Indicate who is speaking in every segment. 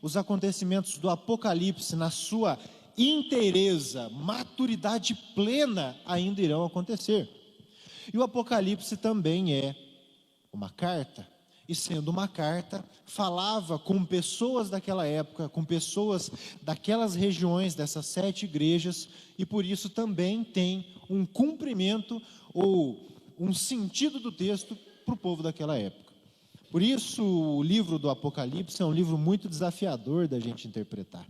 Speaker 1: os acontecimentos do Apocalipse na sua inteireza, maturidade plena, ainda irão acontecer. E o Apocalipse também é uma carta, e sendo uma carta, falava com pessoas daquela época, com pessoas daquelas regiões, dessas 7 igrejas, e por isso também tem um cumprimento ou um sentido do texto para o povo daquela época. Por isso o livro do Apocalipse é um livro muito desafiador da gente interpretar.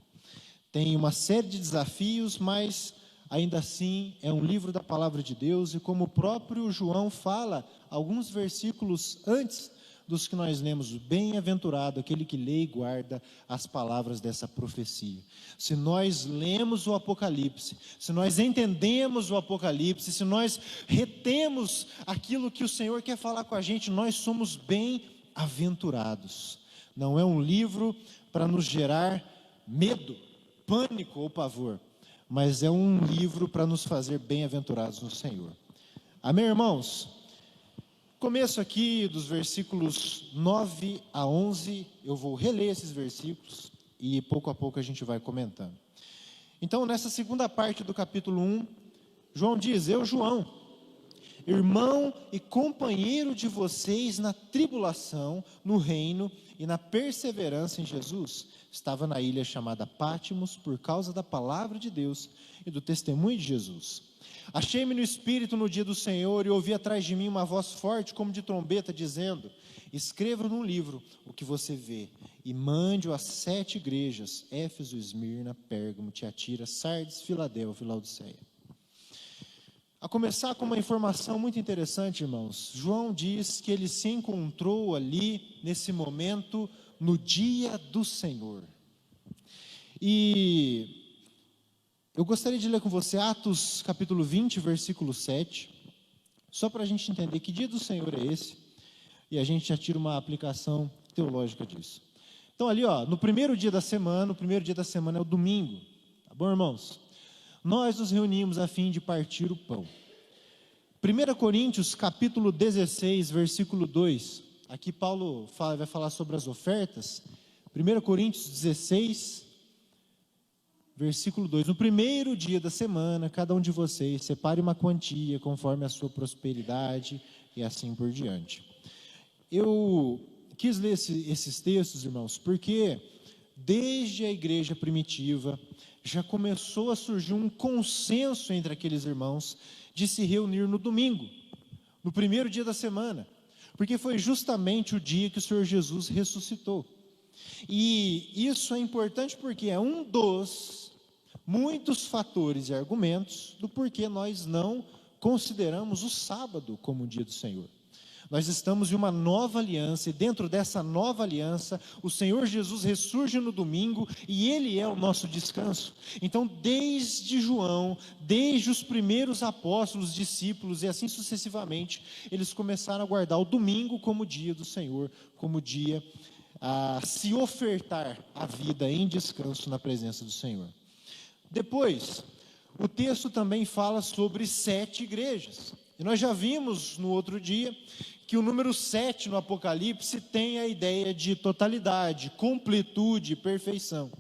Speaker 1: Tem uma série de desafios, mas ainda assim é um livro da palavra de Deus, e como o próprio João fala, alguns versículos antes dos que nós lemos, bem-aventurado aquele que lê e guarda as palavras dessa profecia. Se nós lemos o Apocalipse, se nós entendemos o Apocalipse, se nós retemos aquilo que o Senhor quer falar com a gente, nós somos bem-aventurados. Não é um livro para nos gerar medo, pânico ou pavor, mas é um livro para nos fazer bem-aventurados no Senhor. Amém, irmãos? Começo aqui dos versículos 9 a 11, eu vou reler esses versículos e pouco a pouco a gente vai comentando. Então, nessa segunda parte do capítulo 1, João diz: eu, João, irmão e companheiro de vocês na tribulação, no reino e na perseverança em Jesus, estava na ilha chamada Pátimos por causa da palavra de Deus e do testemunho de Jesus. Achei-me no Espírito no dia do Senhor e ouvi atrás de mim uma voz forte como de trombeta dizendo: escreva num livro o que você vê e mande-o às 7 igrejas, Éfeso, Esmirna, Pérgamo, Tiatira, Sardes, Filadélfia e Laodiceia. A começar com uma informação muito interessante, irmãos. João diz que ele se encontrou ali, nesse momento, no dia do Senhor. E eu gostaria de ler com você Atos capítulo 20, versículo 7, só para a gente entender que dia do Senhor é esse, e a gente já tira uma aplicação teológica disso. Então ali, no primeiro dia da semana, o primeiro dia da semana é o domingo, tá bom, irmãos? Nós nos reunimos a fim de partir o pão. 1 Coríntios capítulo 16, versículo 2, aqui Paulo vai falar sobre as ofertas. 1 Coríntios 16, versículo 2, no primeiro dia da semana, cada um de vocês separe uma quantia conforme a sua prosperidade e assim por diante. Eu quis ler esses textos, irmãos, porque desde a igreja primitiva já começou a surgir um consenso entre aqueles irmãos de se reunir no domingo, no primeiro dia da semana, porque foi justamente o dia que o Senhor Jesus ressuscitou. E isso é importante porque é um dos muitos fatores e argumentos do porquê nós não consideramos o sábado como o dia do Senhor. Nós estamos em uma nova aliança, e dentro dessa nova aliança, o Senhor Jesus ressurge no domingo, e Ele é o nosso descanso. Então, desde João, desde os primeiros apóstolos, discípulos, e assim sucessivamente, eles começaram a guardar o domingo como dia do Senhor, como dia a se ofertar a vida em descanso na presença do Senhor. Depois, o texto também fala sobre 7 igrejas, e nós já vimos no outro dia que o número 7 no Apocalipse tem a ideia de totalidade, completude, perfeição.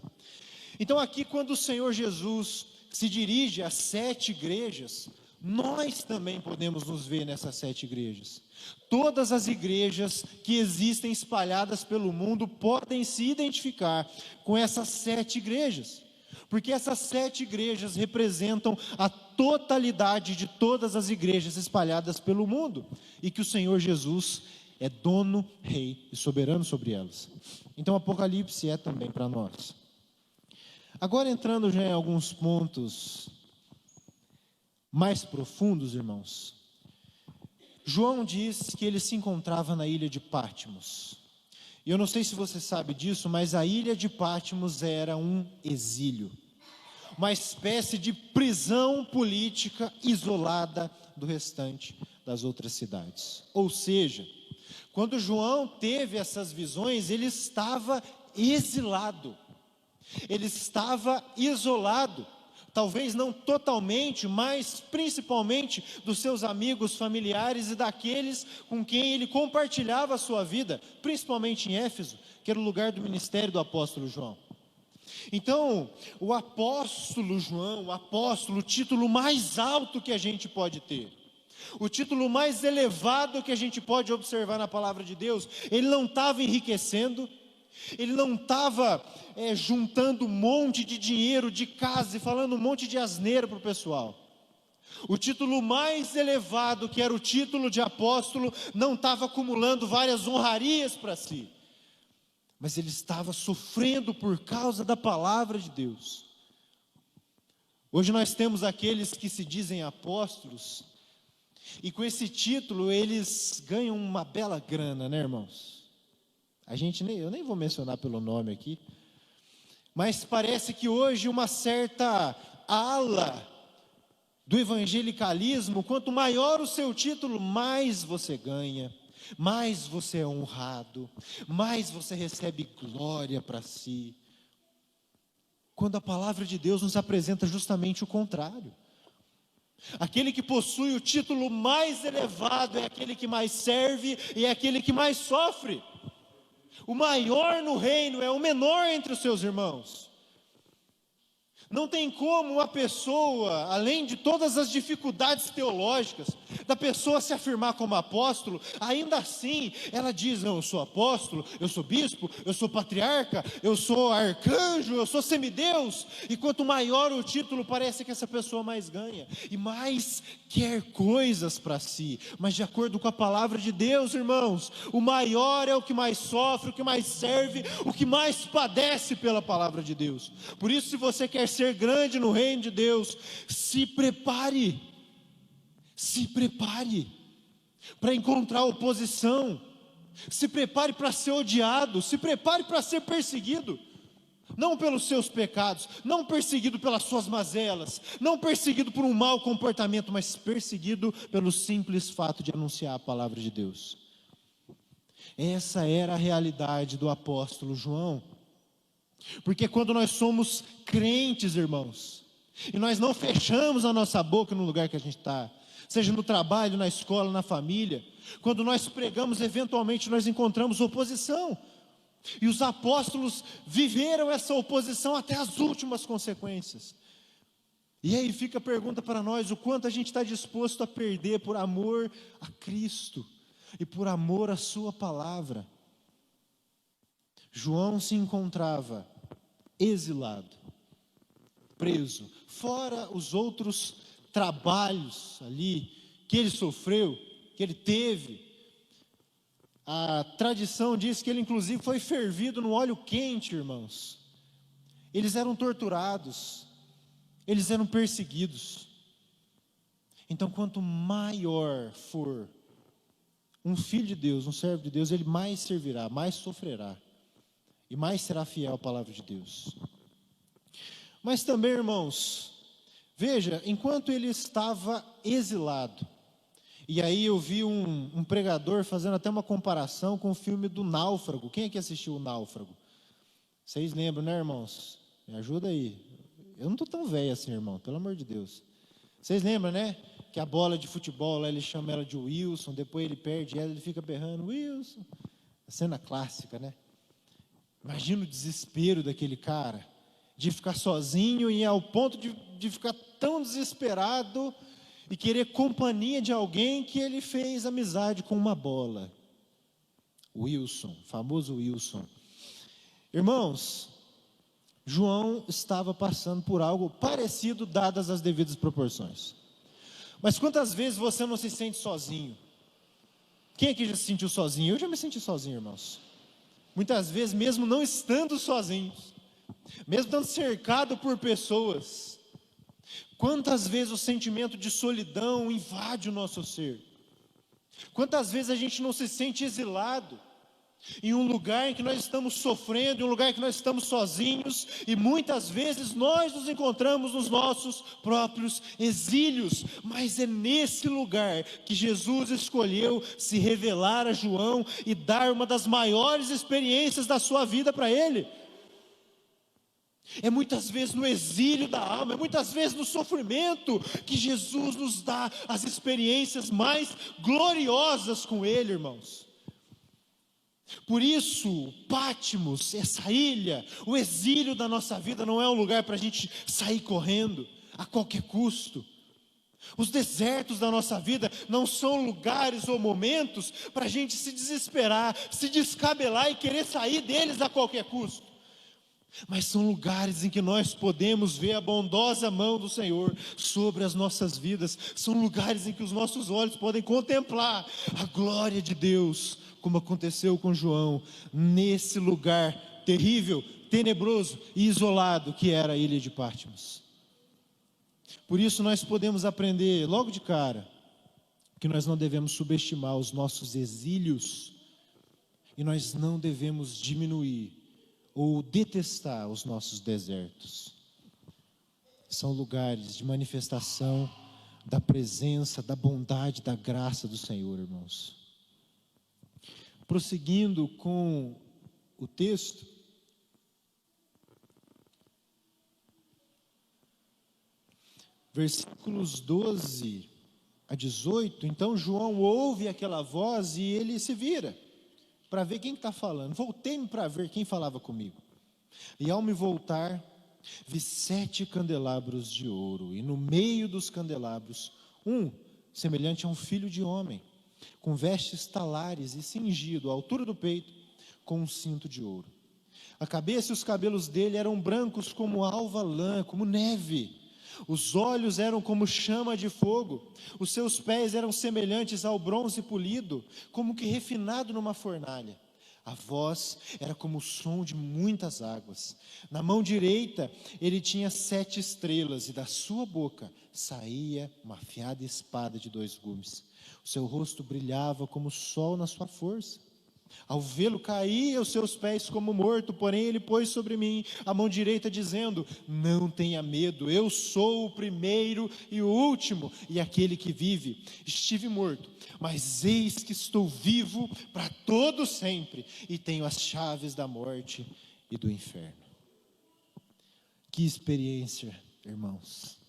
Speaker 1: Então aqui, quando o Senhor Jesus se dirige às 7 igrejas, nós também podemos nos ver nessas 7 igrejas. Todas as igrejas que existem espalhadas pelo mundo podem se identificar com essas 7 igrejas, porque essas 7 igrejas representam a totalidade de todas as igrejas espalhadas pelo mundo, e que o Senhor Jesus é dono, rei e soberano sobre elas. Então o Apocalipse é também para nós. Agora, entrando já em alguns pontos mais profundos, irmãos, João diz que ele se encontrava na ilha de Pátimos. E eu não sei se você sabe disso, mas a ilha de Pátimos era um exílio, uma espécie de prisão política isolada do restante das outras cidades. Ou seja, quando João teve essas visões, ele estava exilado, ele estava isolado. talvez não totalmente, mas principalmente dos seus amigos, familiares e daqueles com quem ele compartilhava a sua vida, principalmente em Éfeso, que era o lugar do ministério do apóstolo João. Então, o apóstolo João, o título mais alto que a gente pode ter, o título mais elevado que a gente pode observar na palavra de Deus, ele não estava enriquecendo, ele não estava juntando um monte de dinheiro, de casa, e falando um monte de asneira para o pessoal. O título mais elevado, que era o título de apóstolo, não estava acumulando várias honrarias para si, mas ele estava sofrendo por causa da palavra de Deus. Hoje nós temos aqueles que se dizem apóstolos, e com esse título eles ganham uma bela grana, né, irmãos? Eu nem vou mencionar pelo nome aqui, mas parece que hoje uma certa ala do evangelicalismo, quanto maior o seu título, mais você ganha, mais você é honrado, mais você recebe glória para si, quando a palavra de Deus nos apresenta justamente o contrário. Aquele que possui o título mais elevado é aquele que mais serve e é aquele que mais sofre. O maior no reino é o menor entre os seus irmãos. Não tem como uma pessoa, além de todas as dificuldades teológicas, da pessoa se afirmar como apóstolo, ainda assim, ela diz, não, eu sou apóstolo, eu sou bispo, eu sou patriarca, eu sou arcanjo, eu sou semideus, e quanto maior o título, parece que essa pessoa mais ganha, e mais quer coisas para si, mas de acordo com a palavra de Deus, irmãos, o maior é o que mais sofre, o que mais serve, o que mais padece pela palavra de Deus. Por isso, se você quer ser grande no reino de Deus, se prepare para encontrar oposição, se prepare para ser odiado, se prepare para ser perseguido, não pelos seus pecados, não perseguido pelas suas mazelas, não perseguido por um mau comportamento, mas perseguido pelo simples fato de anunciar a palavra de Deus. Essa era a realidade do apóstolo João. Porque quando nós somos crentes, irmãos, e nós não fechamos a nossa boca no lugar que a gente está, seja no trabalho, na escola, na família, quando nós pregamos, eventualmente nós encontramos oposição, e os apóstolos viveram essa oposição até as últimas consequências. E aí fica a pergunta para nós, o quanto a gente está disposto a perder por amor a Cristo, e por amor à sua palavra. João se encontrava exilado, preso, fora os outros trabalhos ali que ele sofreu, que ele teve. A tradição diz que ele inclusive foi fervido no óleo quente, irmãos. Eles eram torturados, eles eram perseguidos. Então, quanto maior for um filho de Deus, um servo de Deus, ele mais servirá, mais sofrerá e mais será fiel à palavra de Deus. Mas também, irmãos, veja, enquanto ele estava exilado, e aí eu vi um pregador fazendo até uma comparação com o filme do Náufrago. Quem é que assistiu o Náufrago? Vocês lembram, né, irmãos? Me ajuda aí. Eu não estou tão velho assim, irmão, pelo amor de Deus. Vocês lembram, né? Que a bola de futebol, lá, ele chama ela de Wilson, depois ele perde ela, ele fica berrando, Wilson. A cena clássica, né? Imagina o desespero daquele cara, de ficar sozinho e ao ponto de ficar tão desesperado e querer companhia de alguém que ele fez amizade com uma bola. Wilson, famoso Wilson. Irmãos, João estava passando por algo parecido, dadas as devidas proporções. Mas quantas vezes você não se sente sozinho? Quem aqui já se sentiu sozinho? Eu já me senti sozinho, irmãos. Muitas vezes, mesmo não estando sozinhos, mesmo estando cercado por pessoas, quantas vezes o sentimento de solidão invade o nosso ser? Quantas vezes a gente não se sente exilado em um lugar em que nós estamos sofrendo, em um lugar em que nós estamos sozinhos, e muitas vezes nós nos encontramos nos nossos próprios exílios, mas é nesse lugar que Jesus escolheu se revelar a João e dar uma das maiores experiências da sua vida para ele. É muitas vezes no exílio da alma, é muitas vezes no sofrimento que Jesus nos dá as experiências mais gloriosas com Ele, irmãos. Por isso, Patmos, essa ilha, o exílio da nossa vida não é um lugar para a gente sair correndo a qualquer custo. Os desertos da nossa vida não são lugares ou momentos para a gente se desesperar, se descabelar e querer sair deles a qualquer custo. Mas são lugares em que nós podemos ver a bondosa mão do Senhor sobre as nossas vidas. São lugares em que os nossos olhos podem contemplar a glória de Deus, como aconteceu com João, nesse lugar terrível, tenebroso e isolado que era a ilha de Patmos. Por isso nós podemos aprender logo de cara que nós não devemos subestimar os nossos exílios e nós não devemos diminuir ou detestar os nossos desertos. São lugares de manifestação da presença, da bondade, da graça do Senhor, irmãos. Prosseguindo com o texto, versículos 12 a 18, então João ouve aquela voz e ele se vira para ver quem está falando. Voltei-me para ver quem falava comigo. E ao me voltar, vi 7 candelabros de ouro, e no meio dos candelabros, um semelhante a um filho de homem, com vestes talares e cingido à altura do peito, com um cinto de ouro. A cabeça e os cabelos dele eram brancos como alva lã, como neve. Os olhos eram como chama de fogo, os seus pés eram semelhantes ao bronze polido, como que refinado numa fornalha. A voz era como o som de muitas águas. Na mão direita ele tinha 7 estrelas, e da sua boca saía uma afiada espada de 2 gumes. O seu rosto brilhava como o sol na sua força. Ao vê-lo, caía aos seus pés como morto, porém ele pôs sobre mim a mão direita, dizendo: não tenha medo, eu sou o primeiro e o último, e aquele que vive. Estive morto, mas eis que estou vivo para todo sempre, e tenho as chaves da morte e do inferno. Que experiência, irmãos,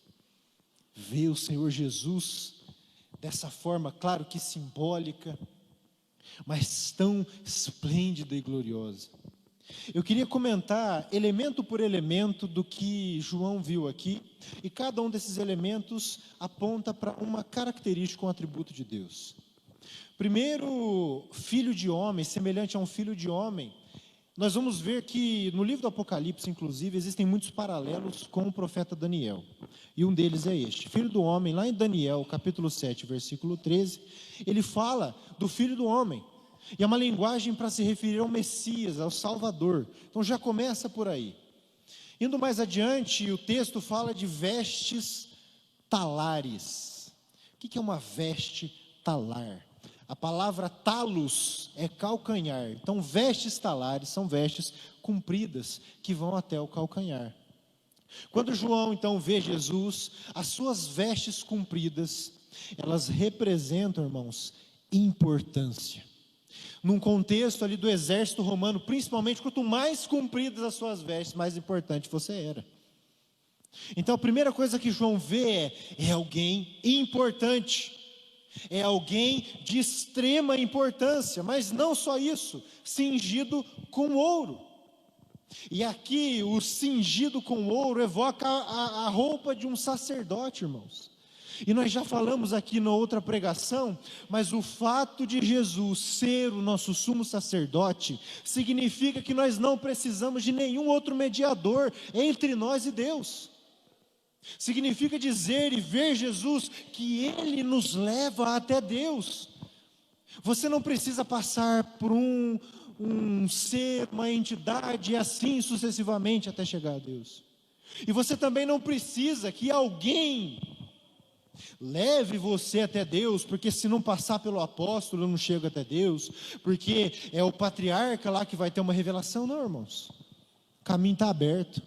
Speaker 1: ver o Senhor Jesus dessa forma, claro que simbólica, mas tão esplêndida e gloriosa. Eu queria comentar elemento por elemento do que João viu aqui, e cada um desses elementos aponta para uma característica, um atributo de Deus. Primeiro, filho de homem, semelhante a um filho de homem. Nós vamos ver que no livro do Apocalipse, inclusive, existem muitos paralelos com o profeta Daniel. E um deles é este: filho do homem, lá em Daniel, capítulo 7, versículo 13, ele fala do filho do homem. E é uma linguagem para se referir ao Messias, ao Salvador. Então já começa por aí. Indo mais adiante, o texto fala de vestes talares. O que é uma veste talar? A palavra talos é calcanhar. Então, vestes talares são vestes compridas que vão até o calcanhar. Quando João então vê Jesus, as suas vestes compridas, elas representam, irmãos, importância. Num contexto ali do exército romano, principalmente, quanto mais compridas as suas vestes, mais importante você era. Então a primeira coisa que João vê é alguém importante. É alguém de extrema importância, mas não só isso, cingido com ouro. E aqui o cingido com ouro evoca a roupa de um sacerdote, irmãos. E nós já falamos aqui na outra pregação, mas o fato de Jesus ser o nosso sumo sacerdote, significa que nós não precisamos de nenhum outro mediador entre nós e Deus. Significa dizer e ver Jesus que Ele nos leva até Deus. Você não precisa passar por um ser, uma entidade e assim sucessivamente até chegar a Deus. E você também não precisa que alguém leve você até Deus, porque se não passar pelo apóstolo eu não chego até Deus, porque é o patriarca lá que vai ter uma revelação. Não, irmãos, o caminho está aberto.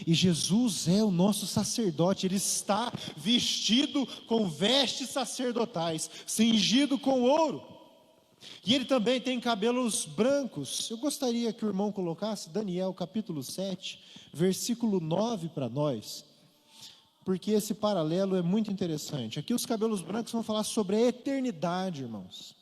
Speaker 1: E Jesus é o nosso sacerdote. Ele está vestido com vestes sacerdotais, cingido com ouro. E ele também tem cabelos brancos. Eu gostaria que o irmão colocasse Daniel capítulo 7, versículo 9 para nós, porque esse paralelo é muito interessante. Aqui os cabelos brancos vão falar sobre a eternidade, irmãos.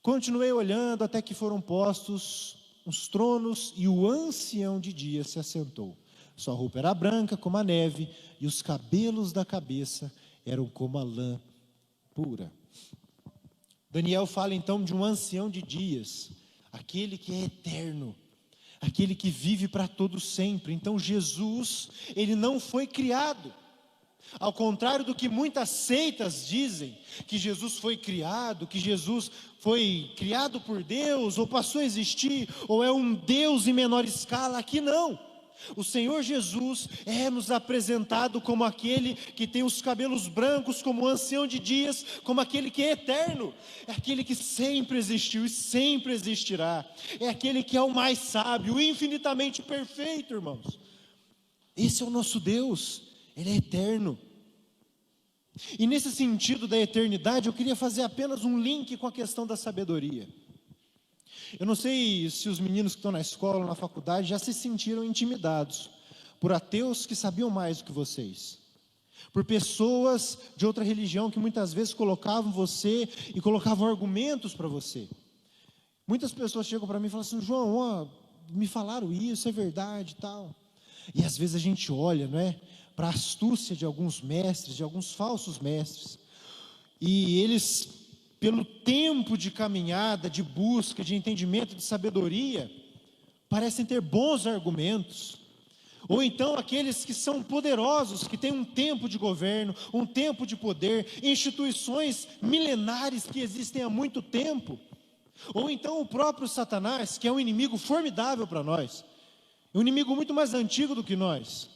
Speaker 1: Continuei olhando até que foram postos os tronos e o ancião de dias se assentou. Sua roupa era branca como a neve e os cabelos da cabeça eram como a lã pura. Daniel fala então de um ancião de dias, aquele que é eterno, aquele que vive para todo sempre. Então Jesus, ele não foi criado. Ao contrário do que muitas seitas dizem, que Jesus foi criado, que Jesus foi criado por Deus, ou passou a existir, ou é um Deus em menor escala, aqui não. O Senhor Jesus é nos apresentado como aquele que tem os cabelos brancos, como o ancião de dias, como aquele que é eterno, é aquele que sempre existiu e sempre existirá, é aquele que é o mais sábio, infinitamente perfeito, irmãos. Esse é o nosso Deus, Ele é eterno. E nesse sentido da eternidade, eu queria fazer apenas um link com a questão da sabedoria. Eu não sei se os meninos que estão na escola, na faculdade, já se sentiram intimidados por ateus que sabiam mais do que vocês, por pessoas de outra religião que muitas vezes colocavam você e colocavam argumentos para você. Muitas pessoas chegam para mim e falam assim: João, ó, me falaram isso, é verdade e tal. E às vezes a gente olha, não é, para a astúcia de alguns mestres, de alguns falsos mestres, e eles, pelo tempo de caminhada, de busca, de entendimento, de sabedoria, parecem ter bons argumentos. Ou então aqueles que são poderosos, que têm um tempo de governo, um tempo de poder, instituições milenares que existem há muito tempo. Ou então o próprio Satanás, que é um inimigo formidável para nós, um inimigo muito mais antigo do que nós.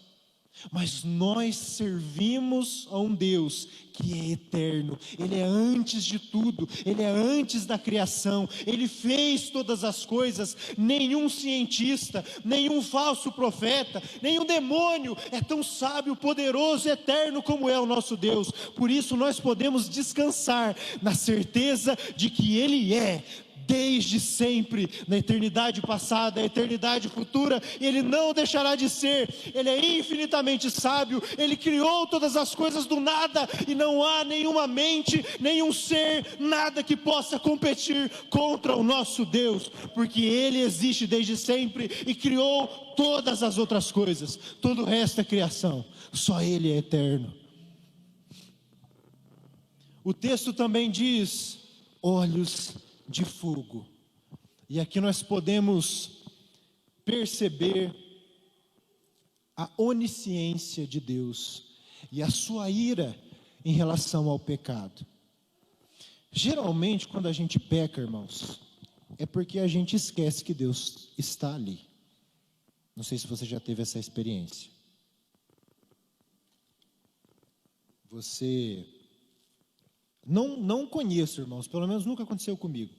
Speaker 1: Mas nós servimos a um Deus que é eterno, Ele é antes de tudo, Ele é antes da criação, Ele fez todas as coisas. Nenhum cientista, nenhum falso profeta, nenhum demônio é tão sábio, poderoso, eterno como é o nosso Deus. Por isso nós podemos descansar na certeza de que Ele é desde sempre, na eternidade passada, na eternidade futura, Ele não deixará de ser. Ele é infinitamente sábio, Ele criou todas as coisas do nada, e não há nenhuma mente, nenhum ser, nada que possa competir contra o nosso Deus, porque Ele existe desde sempre, e criou todas as outras coisas, todo o resto é criação, só Ele é eterno. O texto também diz, olhos de fogo, e aqui nós podemos perceber a onisciência de Deus e a sua ira em relação ao pecado. Geralmente quando a gente peca, irmãos, é porque a gente esquece que Deus está ali. Não sei se você já teve essa experiência. Você não conheço, irmãos, pelo menos nunca aconteceu comigo.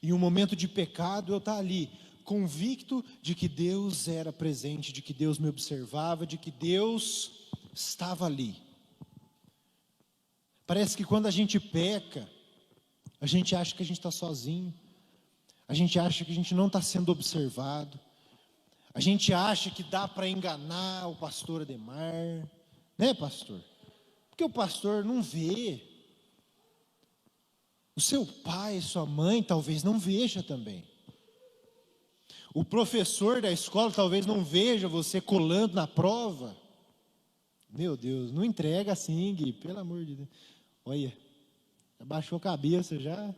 Speaker 1: Em um momento de pecado, eu estar ali, convicto de que Deus era presente, de que Deus me observava, de que Deus estava ali. Parece que quando a gente peca, a gente acha que a gente está sozinho, a gente acha que a gente não está sendo observado, a gente acha que dá para enganar o pastor Ademar, né, pastor? Porque o pastor não vê. O seu pai, sua mãe, talvez não veja também. O professor da escola talvez não veja você colando na prova. Meu Deus, não entrega assim, Gui, pelo amor de Deus. Olha, abaixou a cabeça já.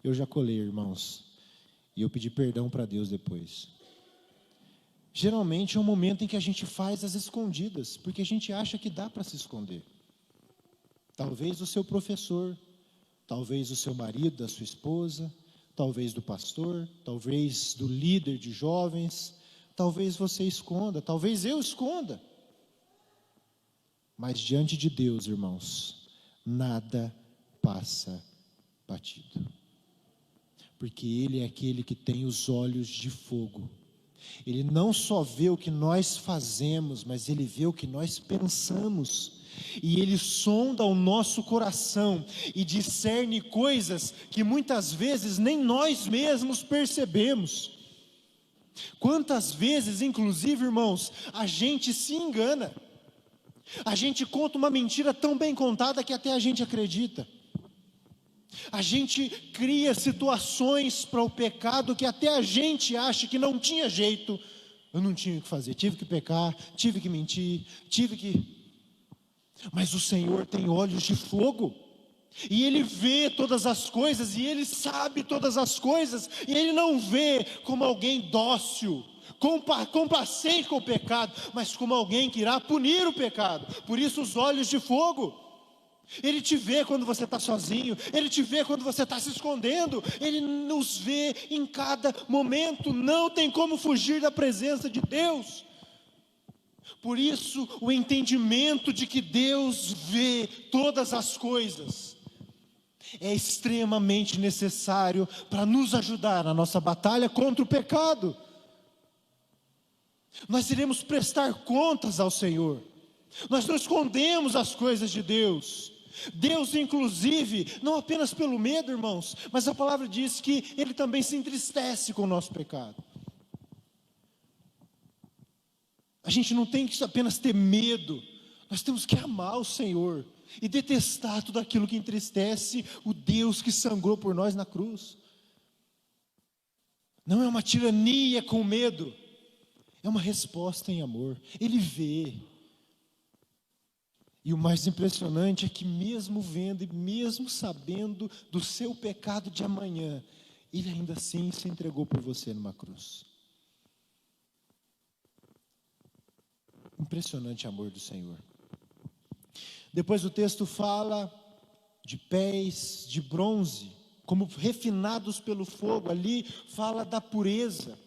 Speaker 1: Eu já colei, irmãos. E eu pedi perdão para Deus depois. Geralmente é um momento em que a gente faz as escondidas, porque a gente acha que dá para se esconder. Talvez o seu professor, talvez o seu marido, da sua esposa, talvez do pastor, talvez do líder de jovens, talvez você esconda, talvez eu esconda. Mas diante de Deus, irmãos, nada passa batido. Porque Ele é aquele que tem os olhos de fogo. Ele não só vê o que nós fazemos, mas Ele vê o que nós pensamos. e Ele sonda o nosso coração e discerne coisas que muitas vezes nem nós mesmos percebemos. Quantas vezes, inclusive, irmãos, a gente se engana, a gente conta uma mentira tão bem contada que até a gente acredita. A gente cria situações para o pecado que até a gente acha que não tinha jeito. Eu não tinha o que fazer, tive que pecar, tive que mentir, Mas o Senhor tem olhos de fogo, e Ele vê todas as coisas, e Ele sabe todas as coisas, e Ele não vê como alguém dócil, complacente com o pecado, mas como alguém que irá punir o pecado. Por isso os olhos de fogo. Ele te vê quando você está sozinho, Ele te vê quando você está se escondendo, Ele nos vê em cada momento, não tem como fugir da presença de Deus. Por isso o entendimento de que Deus vê todas as coisas é extremamente necessário para nos ajudar na nossa batalha contra o pecado. Nós iremos prestar contas ao Senhor, nós não escondemos as coisas de Deus. Deus, inclusive, não apenas pelo medo, irmãos, mas a palavra diz que Ele também se entristece com o nosso pecado. A gente não tem que apenas ter medo, nós temos que amar o Senhor e detestar tudo aquilo que entristece o Deus que sangrou por nós na cruz. Não é uma tirania com medo, é uma resposta em amor. Ele vê. E o mais impressionante é que mesmo vendo e mesmo sabendo do seu pecado de amanhã, Ele ainda assim se entregou por você numa cruz. Impressionante amor do Senhor. Depois o texto fala de pés de bronze, como refinados pelo fogo. Ali fala da pureza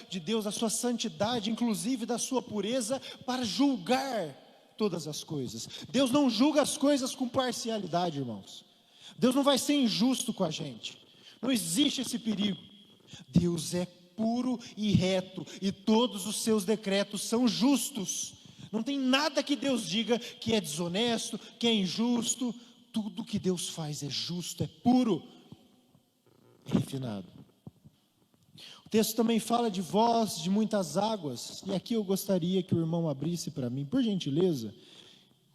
Speaker 1: de Deus, da sua santidade, inclusive da sua pureza para julgar todas as coisas. Deus não julga as coisas com parcialidade, irmãos. Deus não vai ser injusto com a gente, não existe esse perigo. Deus é puro e reto, e todos os seus decretos são justos. Não tem nada que Deus diga que é desonesto, que é injusto. Tudo que Deus faz é justo, é puro, é refinado. O texto também fala de voz de muitas águas, e aqui eu gostaria que o irmão abrisse para mim, por gentileza,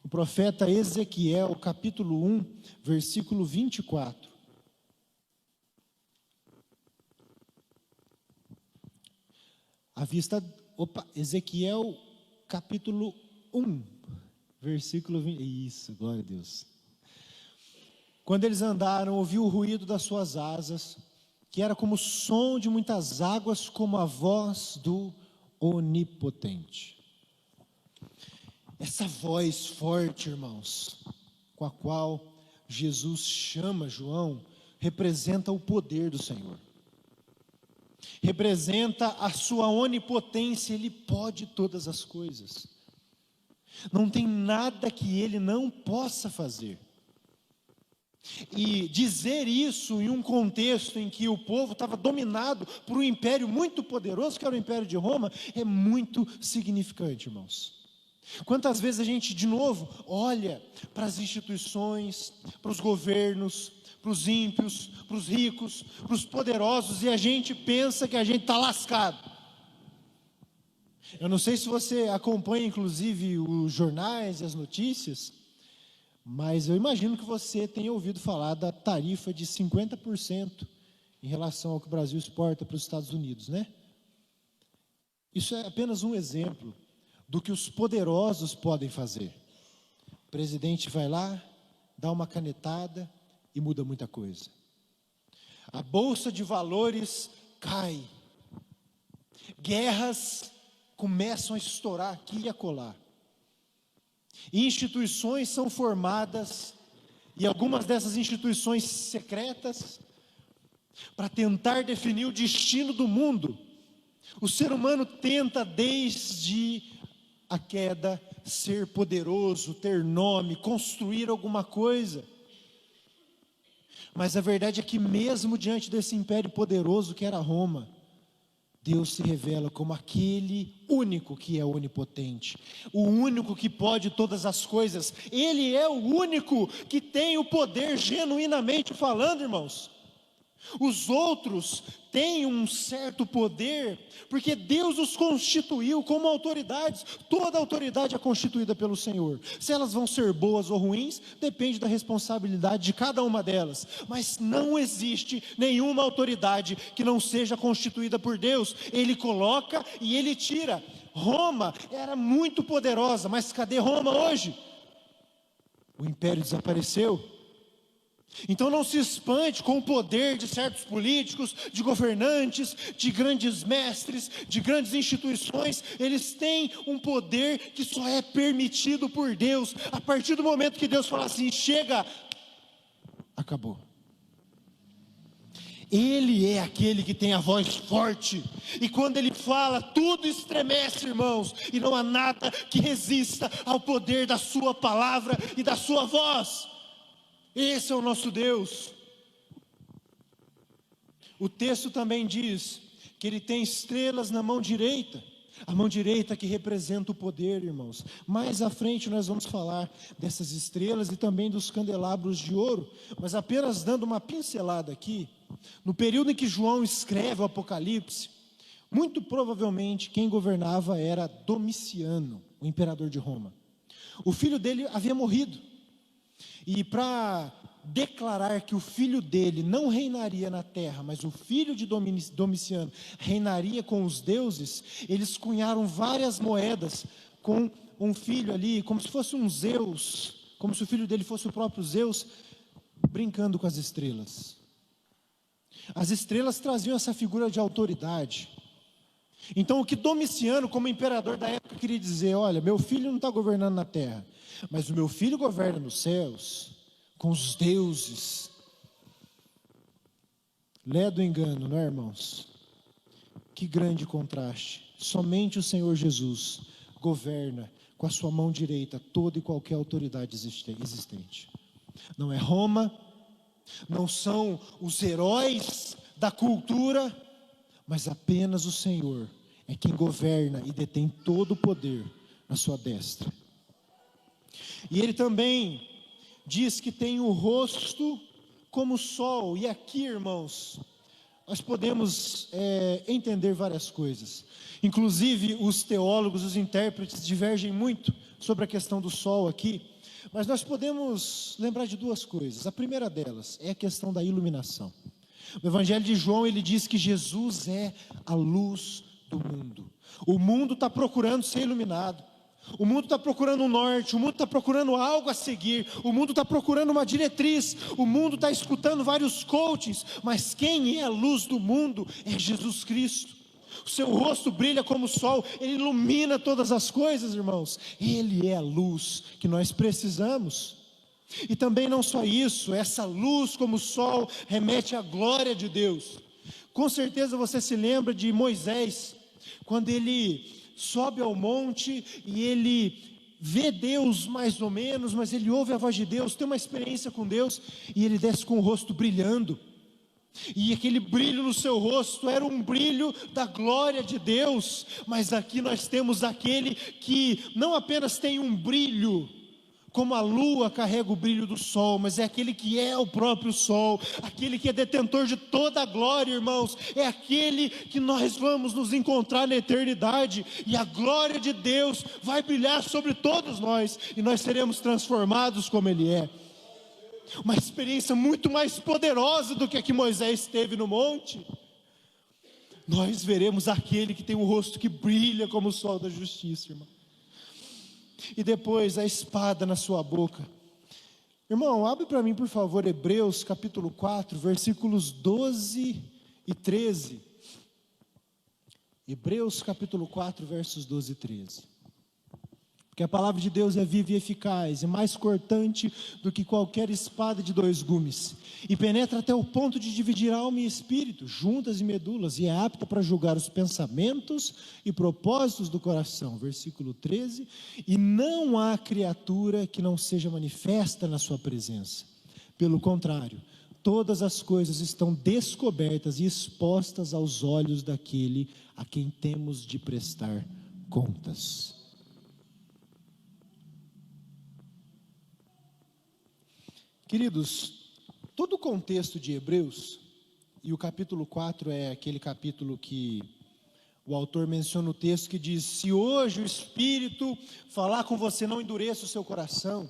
Speaker 1: o profeta Ezequiel, capítulo 1, versículo 24. Ezequiel, capítulo 1, versículo 20, isso, glória a Deus. Quando eles andaram, ouviu o ruído das suas asas, que era como o som de muitas águas, como a voz do Onipotente. Essa voz forte, irmãos, com a qual Jesus chama João, representa o poder do Senhor, representa a sua onipotência. Ele pode todas as coisas, não tem nada que Ele não possa fazer. E dizer isso em um contexto em que o povo estava dominado por um império muito poderoso, que era o Império de Roma, é muito significante, irmãos. Quantas vezes a gente, de novo, olha para as instituições, para os governos, para os ímpios, para os ricos, para os poderosos, e a gente pensa que a gente está lascado. Eu não sei se você acompanha, inclusive, os jornais e as notícias, mas eu imagino que você tenha ouvido falar da tarifa de 50% em relação ao que o Brasil exporta para os Estados Unidos, né? Isso é apenas um exemplo do que os poderosos podem fazer. O presidente vai lá, dá uma canetada e muda muita coisa. A bolsa de valores cai. Guerras começam a estourar aqui e acolá. Instituições são formadas, e algumas dessas instituições secretas, para tentar definir o destino do mundo. O ser humano tenta, desde a queda, ser poderoso, ter nome, construir alguma coisa. Mas a verdade é que mesmo diante desse império poderoso que era Roma, Deus se revela como aquele único que é onipotente, o único que pode todas as coisas. Ele é o único que tem o poder, genuinamente falando, irmãos. Os outros têm um certo poder, porque Deus os constituiu como autoridades. Toda autoridade é constituída pelo Senhor. Se elas vão ser boas ou ruins, depende da responsabilidade de cada uma delas. Mas não existe nenhuma autoridade que não seja constituída por Deus. Ele coloca e Ele tira. Roma era muito poderosa, mas cadê Roma hoje? O império desapareceu. Então não se espante com o poder de certos políticos, de governantes, de grandes mestres, de grandes instituições. Eles têm um poder que só é permitido por Deus. A partir do momento que Deus fala assim, chega, acabou. Ele é aquele que tem a voz forte, e quando Ele fala, tudo estremece, irmãos, e não há nada que resista ao poder da sua palavra e da sua voz. Esse é o nosso Deus. O texto também diz que Ele tem estrelas na mão direita, a mão direita que representa o poder, irmãos. Mais à frente nós vamos falar dessas estrelas e também dos candelabros de ouro, mas apenas dando uma pincelada aqui, no período em que João escreve o Apocalipse, muito provavelmente quem governava era Domiciano, o imperador de Roma. O filho dele havia morrido. E para declarar que o filho dele não reinaria na terra, mas o filho de Domiciano reinaria com os deuses, eles cunharam várias moedas com um filho ali, como se fosse um Zeus, como se o filho dele fosse o próprio Zeus, brincando com as estrelas. As estrelas traziam essa figura de autoridade. Então o que Domiciano, como imperador da época, queria dizer, olha, meu filho não está governando na terra, mas o meu filho governa nos céus, com os deuses. Lé do engano, não é, irmãos? Que grande contraste. Somente o Senhor Jesus governa com a sua mão direita toda e qualquer autoridade existente. Não é Roma, não são os heróis da cultura, mas apenas o Senhor é quem governa e detém todo o poder na sua destra. E Ele também diz que tem o rosto como o sol. E aqui, irmãos, nós podemos entender várias coisas. Inclusive os teólogos, os intérpretes divergem muito sobre a questão do sol aqui. Mas nós podemos lembrar de duas coisas. A primeira delas é a questão da iluminação. O Evangelho de João, ele diz que Jesus é a luz do mundo. O mundo está procurando ser iluminado. O mundo está procurando um norte, o mundo está procurando algo a seguir, o mundo está procurando uma diretriz, o mundo está escutando vários coachings, mas quem é a luz do mundo é Jesus Cristo. O seu rosto brilha como o sol, Ele ilumina todas as coisas, irmãos. Ele é a luz que nós precisamos. E também não só isso, essa luz como o sol remete à glória de Deus. Com certeza você se lembra de Moisés, quando ele sobe ao monte e ele vê Deus mais ou menos, mas ele ouve a voz de Deus, tem uma experiência com Deus, e ele desce com o rosto brilhando, e aquele brilho no seu rosto era um brilho da glória de Deus. Mas aqui nós temos aquele que não apenas tem um brilho, como a lua carrega o brilho do sol, mas é aquele que é o próprio sol, aquele que é detentor de toda a glória, irmãos. É aquele que nós vamos nos encontrar na eternidade, e a glória de Deus vai brilhar sobre todos nós, e nós seremos transformados como Ele é. Uma experiência muito mais poderosa do que a que Moisés teve no monte. Nós veremos aquele que tem um rosto que brilha como o sol da justiça, irmão. E depois a espada na sua boca. Irmão, abre para mim por favor Hebreus capítulo 4, versículos 12 e 13. Hebreus capítulo 4, versos 12 e 13. Porque a palavra de Deus é viva e eficaz, e mais cortante do que qualquer espada de dois gumes, e penetra até o ponto de dividir alma e espírito, juntas e medulas, e é apta para julgar os pensamentos e propósitos do coração. Versículo 13. E não há criatura que não seja manifesta na sua presença. Pelo contrário, todas as coisas estão descobertas e expostas aos olhos daquele a quem temos de prestar contas. Queridos, todo o contexto de Hebreus, e o capítulo 4 é aquele capítulo que o autor menciona o texto que diz: se hoje o Espírito falar com você, não endureça o seu coração.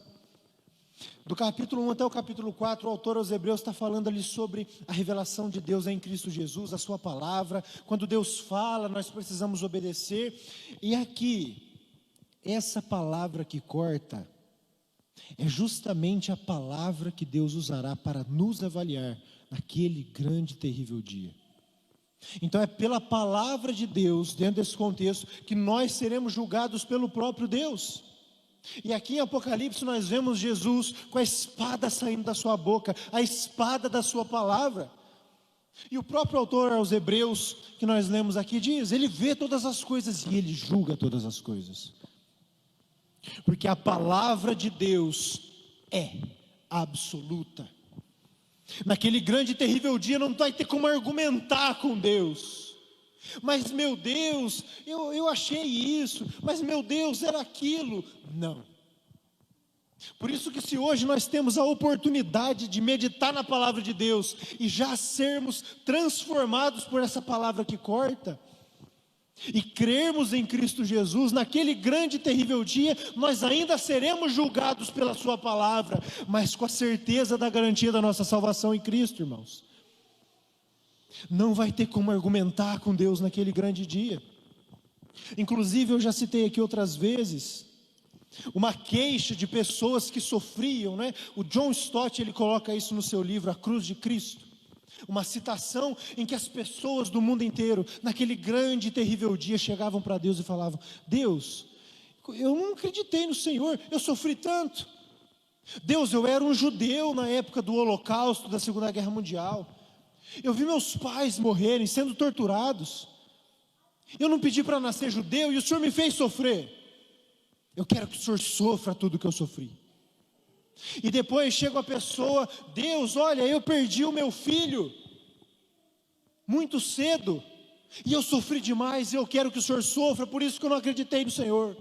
Speaker 1: Do capítulo 1 até o capítulo 4, o autor aos Hebreus está falando ali sobre a revelação de Deus em Cristo Jesus, a sua palavra. Quando Deus fala, nós precisamos obedecer. E aqui, essa palavra que corta, é justamente a palavra que Deus usará para nos avaliar naquele grande e terrível dia. Então é pela palavra de Deus, dentro desse contexto, que nós seremos julgados pelo próprio Deus. E aqui em Apocalipse nós vemos Jesus com a espada saindo da sua boca, a espada da sua palavra. E o próprio autor aos Hebreus, que nós lemos aqui, diz: ele vê todas as coisas e ele julga todas as coisas. Porque a palavra de Deus é absoluta. Naquele grande e terrível dia não vai ter como argumentar com Deus. Mas meu Deus, eu achei isso, mas meu Deus, era aquilo. Não. Por isso que se hoje nós temos a oportunidade de meditar na palavra de Deus e já sermos transformados por essa palavra que corta, e crermos em Cristo Jesus, naquele grande e terrível dia, nós ainda seremos julgados pela sua palavra, mas com a certeza da garantia da nossa salvação em Cristo, irmãos. Não vai ter como argumentar com Deus naquele grande dia. Inclusive eu já citei aqui outras vezes uma queixa de pessoas que sofriam, né? O John Stott, ele coloca isso no seu livro A Cruz de Cristo, uma citação em que as pessoas do mundo inteiro, naquele grande e terrível dia, chegavam para Deus e falavam: Deus, eu não acreditei no Senhor, eu sofri tanto. Deus, eu era um judeu na época do Holocausto, da Segunda Guerra Mundial, eu vi meus pais morrerem, sendo torturados, eu não pedi para nascer judeu e o Senhor me fez sofrer. Eu quero que o Senhor sofra tudo que eu sofri. E depois chega a pessoa: Deus, olha, eu perdi o meu filho muito cedo, e eu sofri demais, e eu quero que o Senhor sofra, por isso que eu não acreditei no Senhor.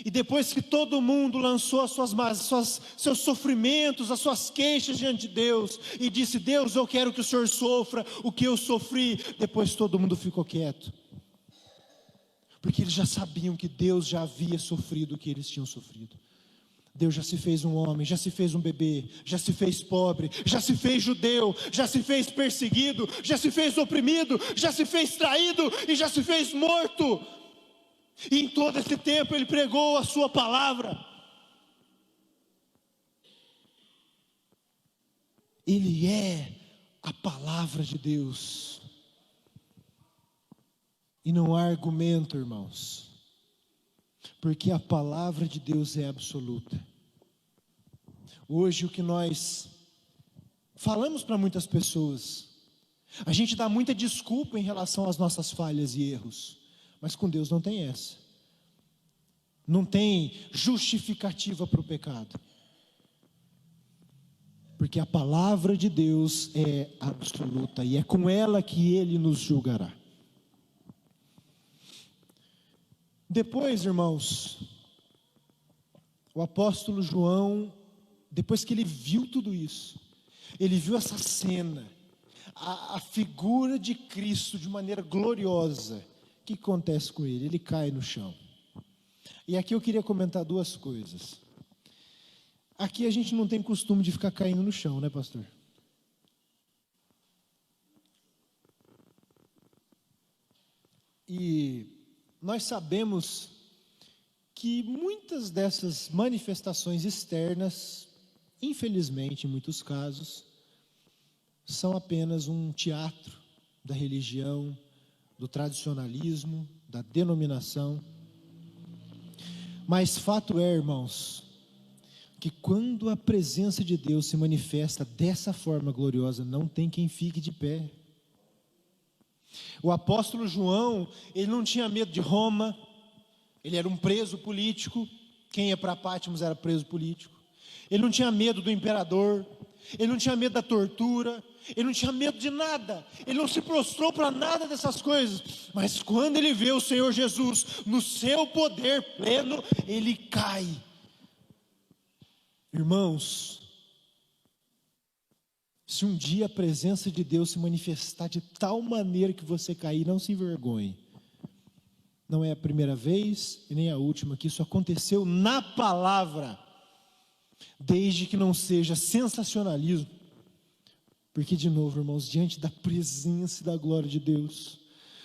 Speaker 1: E depois que todo mundo lançou seus sofrimentos, as suas queixas diante de Deus, e disse: Deus, eu quero que o Senhor sofra o que eu sofri, depois todo mundo ficou quieto, porque eles já sabiam que Deus já havia sofrido o que eles tinham sofrido. Deus já se fez um homem, já se fez um bebê, já se fez pobre, já se fez judeu, já se fez perseguido, já se fez oprimido, já se fez traído e já se fez morto. E em todo esse tempo Ele pregou a sua palavra. Ele é a palavra de Deus. E não há argumento, irmãos, porque a palavra de Deus é absoluta. Hoje o que nós falamos para muitas pessoas, a gente dá muita desculpa em relação às nossas falhas e erros, mas com Deus não tem essa. Não tem justificativa para o pecado, porque a palavra de Deus é absoluta e é com ela que Ele nos julgará. Depois, irmãos, o apóstolo João, depois que ele viu tudo isso, ele viu essa cena, a figura de Cristo de maneira gloriosa, o que acontece com ele? Ele cai no chão. E aqui eu queria comentar duas coisas. Aqui a gente não tem costume de ficar caindo no chão, né, pastor? E nós sabemos que muitas dessas manifestações externas, infelizmente em muitos casos, são apenas um teatro da religião, do tradicionalismo, da denominação. Mas fato é, irmãos, que quando a presença de Deus se manifesta dessa forma gloriosa, não tem quem fique de pé. O apóstolo João, ele não tinha medo de Roma, ele era um preso político, quem ia para Patmos era preso político. Ele não tinha medo do imperador, ele não tinha medo da tortura, ele não tinha medo de nada, ele não se prostrou para nada dessas coisas, mas quando ele vê o Senhor Jesus no seu poder pleno, ele cai. Irmãos, se um dia a presença de Deus se manifestar de tal maneira que você cair, não se envergonhe. Não é a primeira vez e nem a última que isso aconteceu na palavra, desde que não seja sensacionalismo, porque de novo, irmãos, diante da presença e da glória de Deus,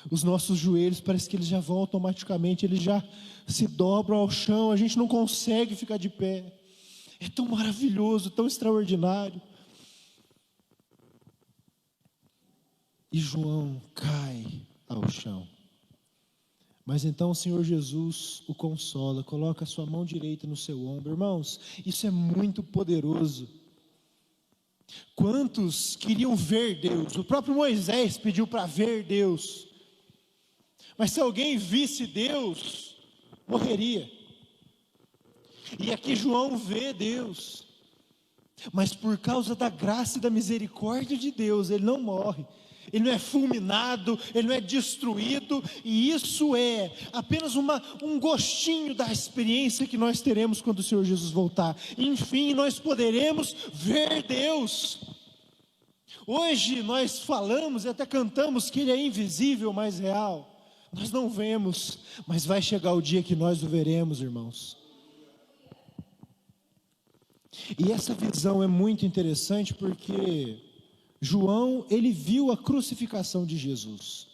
Speaker 1: os nossos joelhos parece que eles já vão automaticamente, eles já se dobram ao chão, a gente não consegue ficar de pé. É tão maravilhoso, tão extraordinário. E João cai ao chão. Mas então o Senhor Jesus o consola, coloca a sua mão direita no seu ombro. Irmãos, isso é muito poderoso. Quantos queriam ver Deus? O próprio Moisés pediu para ver Deus. Mas se alguém visse Deus, morreria. E aqui João vê Deus. Mas por causa da graça e da misericórdia de Deus, ele não morre. Ele não é fulminado, ele não é destruído, e isso é apenas um gostinho da experiência que nós teremos quando o Senhor Jesus voltar. Enfim, nós poderemos ver Deus. Hoje nós falamos e até cantamos que Ele é invisível, mas real. Nós não vemos, mas vai chegar o dia que nós o veremos, irmãos. E essa visão é muito interessante porque João, ele viu a crucificação de Jesus.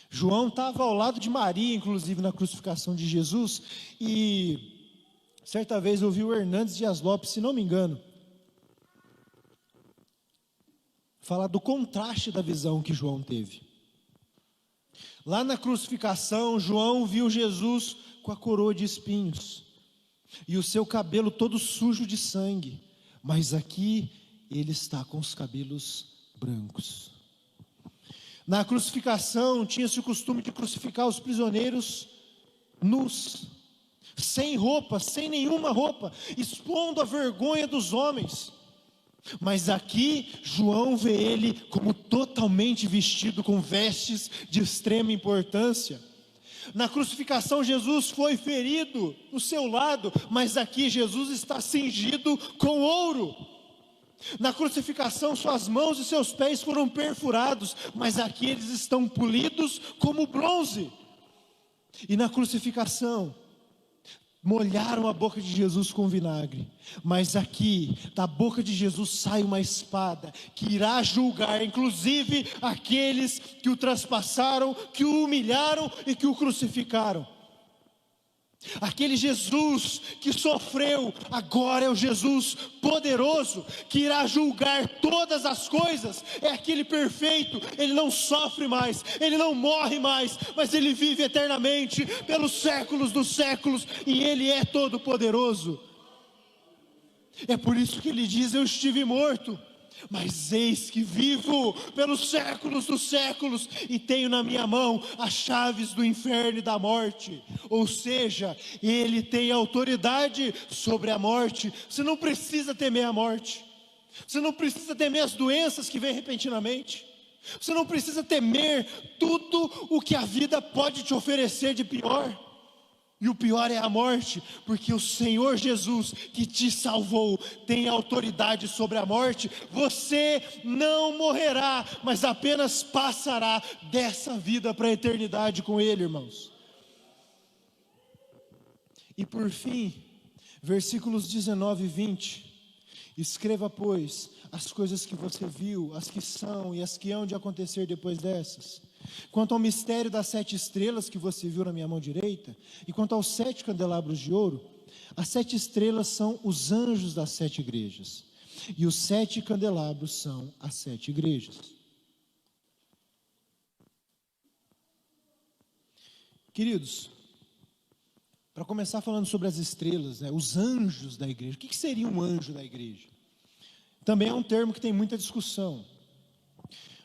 Speaker 1: João estava ao lado de Maria, inclusive, na crucificação de Jesus. E certa vez eu vi o Hernandes Dias Lopes, se não me engano, falar do contraste da visão que João teve. Lá na crucificação, João viu Jesus com a coroa de espinhos e o seu cabelo todo sujo de sangue. Mas aqui ele está com os cabelos brancos. Na crucificação tinha-se o costume de crucificar os prisioneiros nus, sem roupa, sem nenhuma roupa, expondo a vergonha dos homens. Mas aqui João vê ele como totalmente vestido com vestes de extrema importância. Na crucificação Jesus foi ferido no seu lado, mas aqui Jesus está cingido com ouro. Na crucificação suas mãos e seus pés foram perfurados, mas aqui eles estão polidos como bronze. E na crucificação molharam a boca de Jesus com vinagre, mas aqui da boca de Jesus sai uma espada que irá julgar inclusive aqueles que o traspassaram, que o humilharam e que o crucificaram. Aquele Jesus que sofreu, agora é o Jesus poderoso, que irá julgar todas as coisas. É aquele perfeito, ele não sofre mais, ele não morre mais, mas ele vive eternamente, pelos séculos dos séculos, e ele é todo poderoso. É por isso que ele diz: eu estive morto, mas eis que vivo pelos séculos dos séculos, e tenho na minha mão as chaves do inferno e da morte. Ou seja, ele tem autoridade sobre a morte. Você não precisa temer a morte, você não precisa temer as doenças que vêm repentinamente, você não precisa temer tudo o que a vida pode te oferecer de pior. E o pior é a morte, porque o Senhor Jesus que te salvou tem autoridade sobre a morte. Você não morrerá, mas apenas passará dessa vida para a eternidade com Ele, irmãos. E por fim, versículos 19 e 20. Escreva, pois, as coisas que você viu, as que são e as que hão de acontecer depois dessas. Quanto ao mistério das 7 estrelas que você viu na minha mão direita, e quanto aos 7 candelabros de ouro, as 7 estrelas são os anjos das 7 igrejas, e os 7 candelabros são as 7 igrejas. Queridos, para começar falando sobre as estrelas, os anjos da igreja. O que seria um anjo da igreja? Também é um termo que tem muita discussão,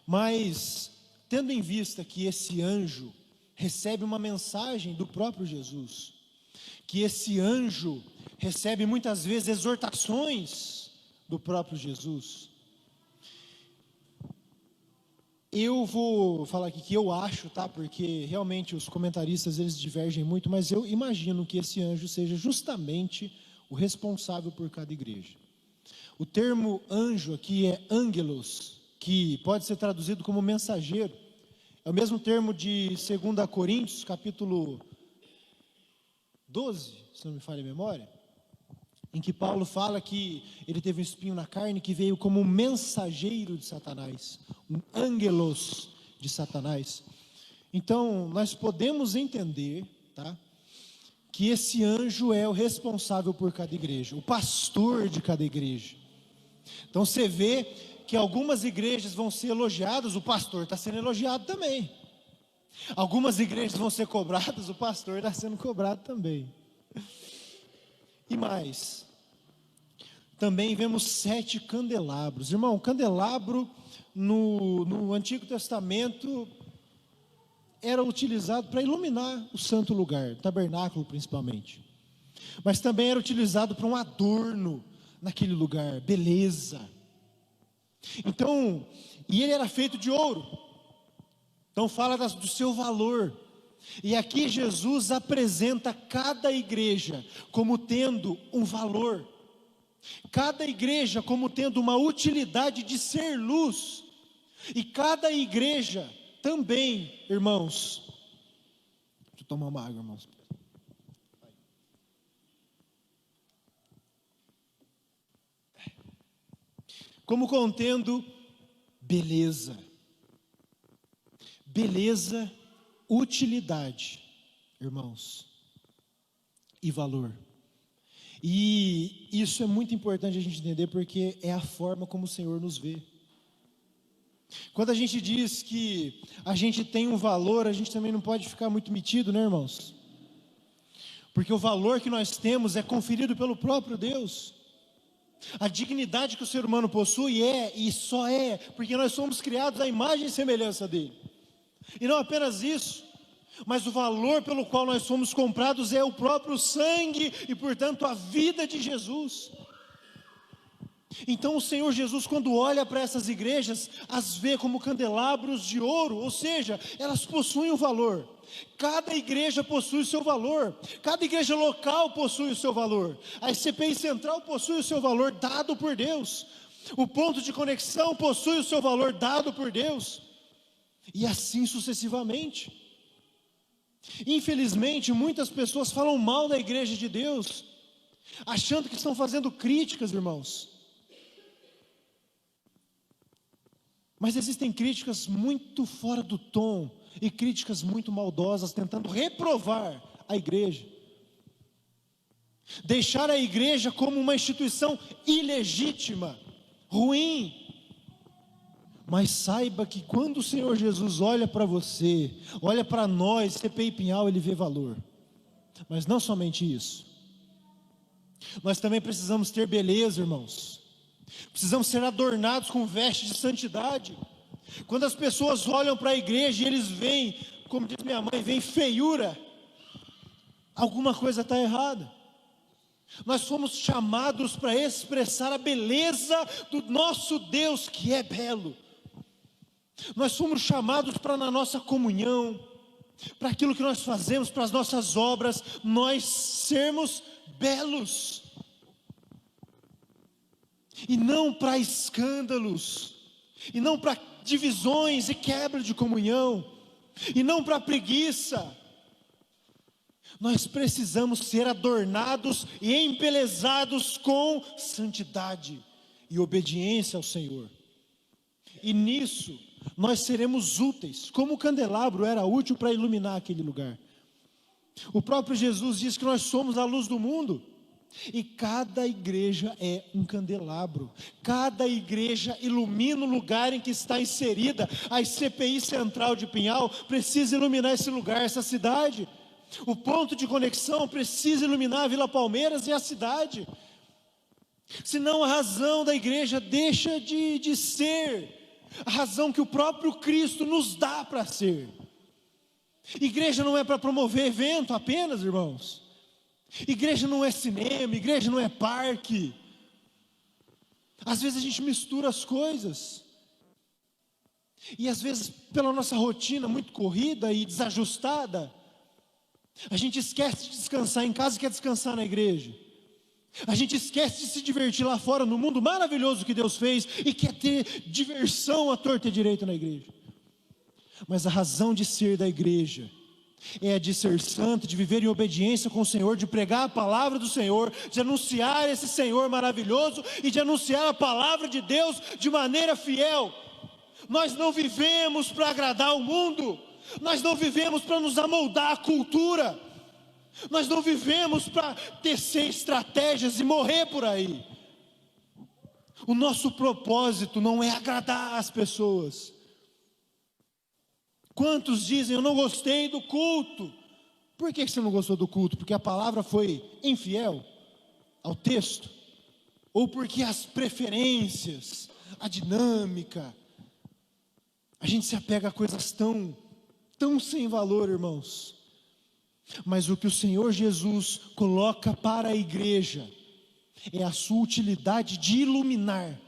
Speaker 1: mas tendo em vista que esse anjo recebe uma mensagem do próprio Jesus, que esse anjo recebe muitas vezes exortações do próprio Jesus? Eu vou falar aqui que eu acho, tá? Porque realmente os comentaristas eles divergem muito, mas eu imagino que esse anjo seja justamente o responsável por cada igreja. O termo anjo aqui é angelos, que pode ser traduzido como mensageiro. É o mesmo termo de 2 Coríntios, capítulo 12, se não me falha a memória, em que Paulo fala que ele teve um espinho na carne que veio como um mensageiro de Satanás, um angelos de Satanás. Então, nós podemos entender, tá, que esse anjo é o responsável por cada igreja, o pastor de cada igreja. Então, você vê que algumas igrejas vão ser elogiadas, o pastor está sendo elogiado também. Algumas igrejas vão ser cobradas, o pastor está sendo cobrado também. E mais, também vemos 7 candelabros. Irmão, candelabro no Antigo Testamento era utilizado para iluminar o santo lugar, o tabernáculo principalmente. Mas também era utilizado para um adorno naquele lugar, beleza. Então, e ele era feito de ouro. Então fala do seu valor. E aqui Jesus apresenta cada igreja como tendo um valor, cada igreja como tendo uma utilidade de ser luz, e cada igreja também, irmãos, deixa eu tomar uma água, irmãos, como contendo beleza, utilidade, irmãos, e valor. E isso é muito importante a gente entender, porque é a forma como o Senhor nos vê. Quando a gente diz que a gente tem um valor, a gente também não pode ficar muito metido, né, irmãos? Porque o valor que nós temos é conferido pelo próprio Deus. A dignidade que o ser humano possui e só é porque nós somos criados à imagem e semelhança dele. E não apenas isso, mas o valor pelo qual nós somos comprados é o próprio sangue e, portanto, a vida de Jesus. Então o Senhor Jesus, quando olha para essas igrejas, as vê como candelabros de ouro, ou seja, elas possuem um valor. Cada igreja possui o seu valor, cada igreja local possui o seu valor, a CPI Central possui o seu valor dado por Deus, o ponto de conexão possui o seu valor dado por Deus, e assim sucessivamente. Infelizmente, muitas pessoas falam mal da igreja de Deus, achando que estão fazendo críticas, irmãos. Mas existem críticas muito fora do tom, e críticas muito maldosas, tentando reprovar a igreja, deixar a igreja como uma instituição ilegítima, ruim. Mas saiba que quando o Senhor Jesus olha para você, olha para nós, CPI Pinhal, Ele vê valor. Mas não somente isso, nós também precisamos ter beleza, irmãos. Precisamos ser adornados com vestes de santidade. Quando as pessoas olham para a igreja e eles veem, como diz minha mãe, veem feiura, alguma coisa está errada. Nós fomos chamados para expressar a beleza do nosso Deus que é belo. Nós fomos chamados para, na nossa comunhão, para aquilo que nós fazemos, para as nossas obras, nós sermos belos. E não para escândalos, e não para divisões e quebra de comunhão, e não para preguiça. Nós precisamos ser adornados e embelezados com santidade e obediência ao Senhor. E nisso nós seremos úteis, como o candelabro era útil para iluminar aquele lugar. O próprio Jesus diz que nós somos a luz do mundo. E cada igreja é um candelabro, cada igreja ilumina o lugar em que está inserida. A CPI Central de Pinhal precisa iluminar esse lugar, essa cidade. O ponto de conexão precisa iluminar a Vila Palmeiras e a cidade. Senão a razão da igreja deixa de ser a razão que o próprio Cristo nos dá para ser. Igreja não é para promover evento apenas, irmãos. Igreja não é cinema, igreja não é parque. Às vezes a gente mistura as coisas. E às vezes, pela nossa rotina muito corrida e desajustada, a gente esquece de descansar em casa e quer descansar na igreja. A gente esquece de se divertir lá fora, no mundo maravilhoso que Deus fez, e quer ter diversão à torta e à direita na igreja. Mas a razão de ser da igreja é a de ser santo, de viver em obediência com o Senhor, de pregar a palavra do Senhor, de anunciar esse Senhor maravilhoso e de anunciar a palavra de Deus de maneira fiel. Nós não vivemos para agradar o mundo, nós não vivemos para nos amoldar à cultura, nós não vivemos para tecer estratégias e morrer por aí. O nosso propósito não é agradar as pessoas. Quantos dizem, eu não gostei do culto? Por que você não gostou do culto? Porque a palavra foi infiel ao texto? Ou porque as preferências, a dinâmica, a gente se apega a coisas tão sem valor, irmãos. Mas o que o Senhor Jesus coloca para a igreja é a sua utilidade de iluminar,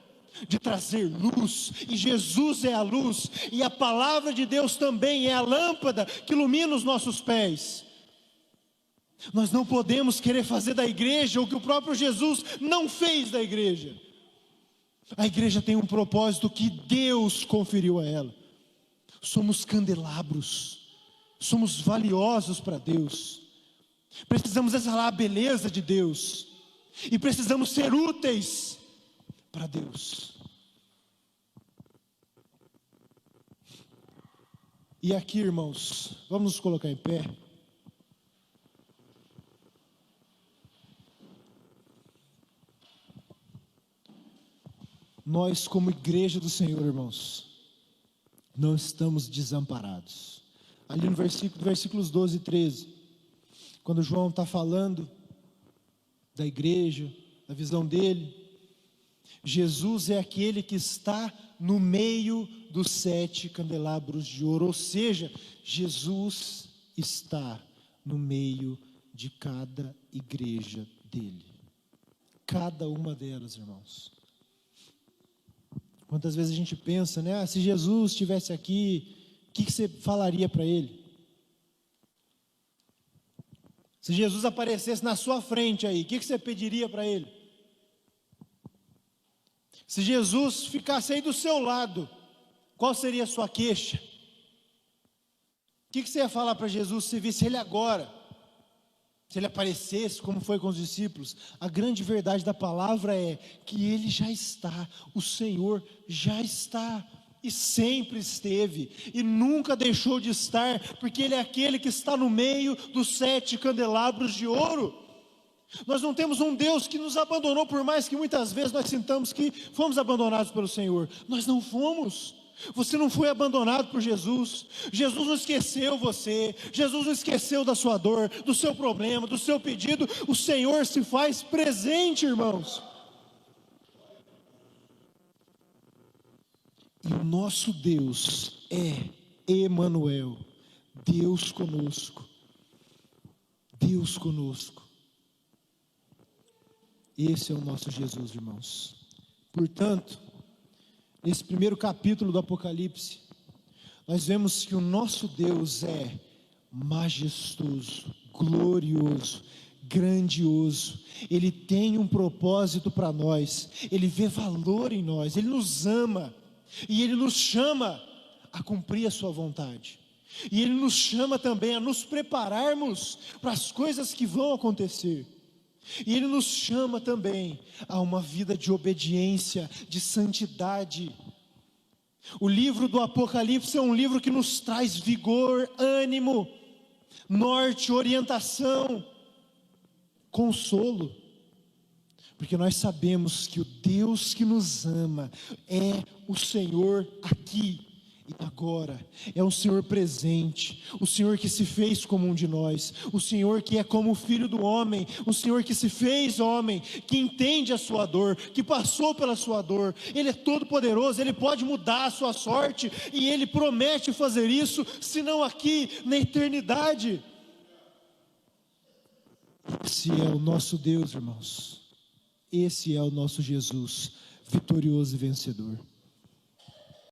Speaker 1: de trazer luz, e Jesus é a luz, e a palavra de Deus também é a lâmpada que ilumina os nossos pés. Nós não podemos querer fazer da igreja o que o próprio Jesus não fez da igreja. A igreja tem um propósito que Deus conferiu a ela. Somos candelabros, somos valiosos para Deus, precisamos exalar a beleza de Deus, e precisamos ser úteis para Deus. E aqui, irmãos, vamos nos colocar em pé. Nós, como igreja do Senhor, irmãos, não estamos desamparados. Ali no versículos 12 e 13, quando João está falando da igreja, da visão dele, Jesus é aquele que está no meio dos 7 candelabros de ouro, ou seja, Jesus está no meio de cada igreja dele, cada uma delas, irmãos. Quantas vezes a gente pensa, né? Se Jesus estivesse aqui, o que você falaria para ele? Se Jesus aparecesse na sua frente aí, o que você pediria para ele? Se Jesus ficasse aí do seu lado, qual seria a sua queixa? O que você ia falar para Jesus se visse ele agora? Se ele aparecesse, como foi com os discípulos? A grande verdade da palavra é que ele já está, o Senhor já está, e sempre esteve, e nunca deixou de estar, porque ele é aquele que está no meio dos 7 candelabros de ouro. Nós não temos um Deus que nos abandonou, por mais que muitas vezes nós sintamos que fomos abandonados pelo Senhor. Nós não fomos. Você não foi abandonado por Jesus. Jesus não esqueceu você. Jesus não esqueceu da sua dor, do seu problema, do seu pedido. O Senhor se faz presente, irmãos. E o nosso Deus é Emanuel, Deus conosco. Deus conosco. Esse é o nosso Jesus, irmãos. Portanto, nesse primeiro capítulo do Apocalipse, nós vemos que o nosso Deus é majestoso, glorioso, grandioso. Ele tem um propósito para nós, Ele vê valor em nós, Ele nos ama, e Ele nos chama a cumprir a sua vontade, e Ele nos chama também a nos prepararmos para as coisas que vão acontecer. E Ele nos chama também a uma vida de obediência, de santidade. O livro do Apocalipse é um livro que nos traz vigor, ânimo, norte, orientação, consolo, porque nós sabemos que o Deus que nos ama é o Senhor aqui e agora, é um Senhor presente, o Senhor que se fez como um de nós, o Senhor que é como o Filho do homem, o Senhor que se fez homem, que entende a sua dor, que passou pela sua dor. Ele é todo poderoso, Ele pode mudar a sua sorte, e Ele promete fazer isso, se não aqui, na eternidade. Esse é o nosso Deus, irmãos, esse é o nosso Jesus, vitorioso e vencedor.